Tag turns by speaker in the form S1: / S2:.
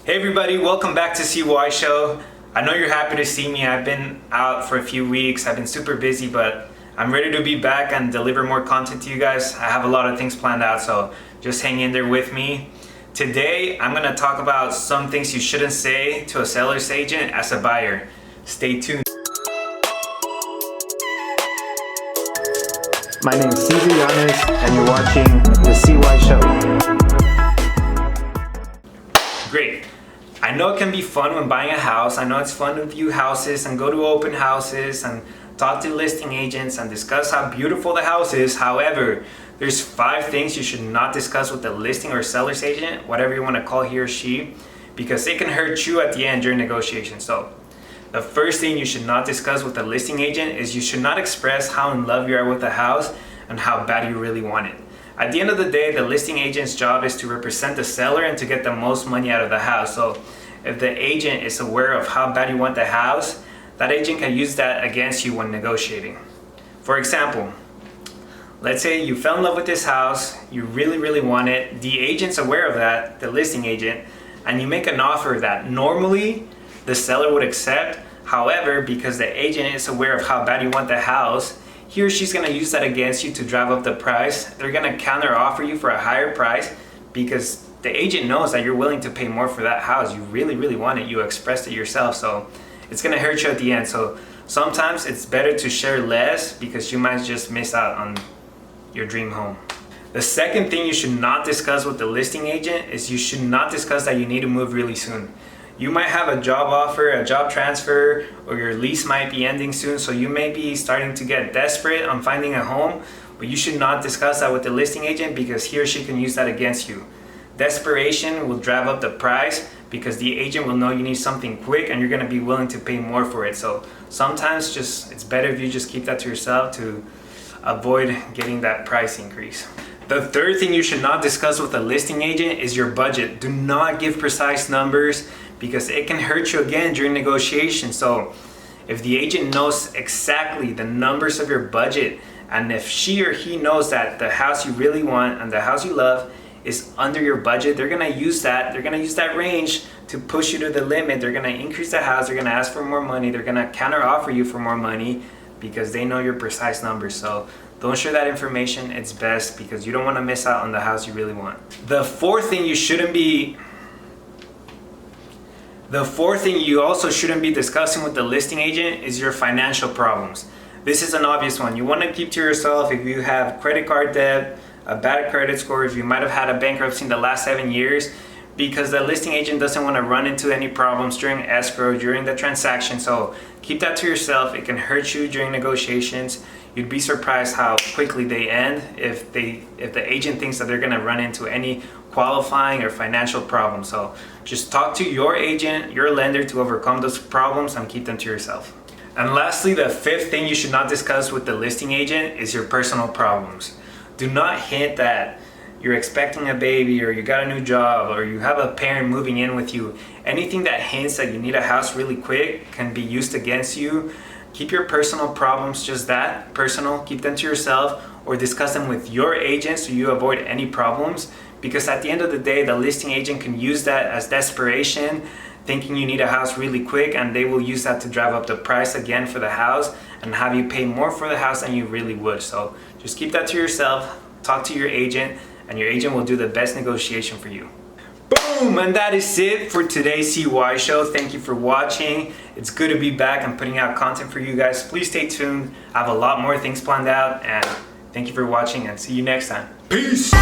S1: Hey everybody, welcome back to CY Show. I know you're happy to see me. I've been out for a few weeks. I've been super busy, but I'm ready to be back and deliver more content to you guys. I have a lot of things planned out, so just hang in there with me. Today, I'm gonna talk about some things you shouldn't say to a seller's agent as a buyer. Stay tuned. My name is Cesar Yanez, and you're watching the CY Show. Great. I know it can be fun when buying a house. I know it's fun to view houses and go to open houses and talk to listing agents and discuss how beautiful the house is. However, there's 5 things you should not discuss with the listing or seller's agent, whatever you want to call he or she, because it can hurt you at the end during negotiations. So, the first thing you should not discuss with the listing agent is you should not express how in love you are with the house and how bad you really want it. At the end of the day, the listing agent's job is to represent the seller and to get the most money out of the house. So if the agent is aware of how bad you want the house, that agent can use that against you when negotiating. For example, let's say you fell in love with this house, you really want it, the agent's aware of that, the listing agent, and you make an offer that normally the seller would accept. However, because the agent is aware of how bad you want the house, he or she's gonna use that against you to drive up the price. They're gonna counter offer you for a higher price because the agent knows that you're willing to pay more for that house. You really want it. You expressed it yourself, so it's gonna hurt you at the end. So sometimes it's better to share less because you might just miss out on your dream home. The second thing you should not discuss with the listing agent is you should not discuss that you need to move really soon. You might have a job offer, a job transfer, or your lease might be ending soon, so you may be starting to get desperate on finding a home, but you should not discuss that with the listing agent because he or she can use that against you. Desperation will drive up the price because the agent will know you need something quick and you're going to be willing to pay more for it. So sometimes it's better if you just keep that to yourself to avoid getting that price increase. The third thing you should not discuss with a listing agent is your budget. Do not give precise numbers because it can hurt you again during negotiation. So if the agent knows exactly the numbers of your budget, and if she or he knows that the house you really want and the house you love is under your budget, they're gonna use that. They're gonna use that range to push you to the limit. They're gonna increase the house. They're gonna ask for more money. They're gonna counter offer you for more money because they know your precise numbers. So don't share that information. It's best because you don't want to miss out on the house you really want. The fourth thing you also shouldn't be discussing with the listing agent is your financial problems. This is an obvious one. You want to keep to yourself if you have credit card debt, a bad credit score, if you might have had a bankruptcy in the last 7 years, because the listing agent doesn't want to run into any problems during escrow, during the transaction. So keep that to yourself. It can hurt you during negotiations. You'd be surprised how quickly they end if the agent thinks that they're going to run into any qualifying or financial problems. So just talk to your agent, your lender, to overcome those problems and keep them to yourself. And lastly, the fifth thing you should not discuss with the listing agent is your personal problems. Do not hint that you're expecting a baby or you got a new job or you have a parent moving in with you. Anything that hints that you need a house really quick can be used against you. Keep your personal problems just that, personal, keep them to yourself or discuss them with your agent so you avoid any problems, because at the end of the day, the listing agent can use that as desperation, thinking you need a house really quick, and they will use that to drive up the price again for the house and have you pay more for the house than you really would. So just keep that to yourself, talk to your agent, and your agent will do the best negotiation for you. Boom! And that is it for today's CY Show. Thank you for watching. It's good to be back and putting out content for you guys. Please stay tuned. I have a lot more things planned out, and thank you for watching and see you next time. Peace!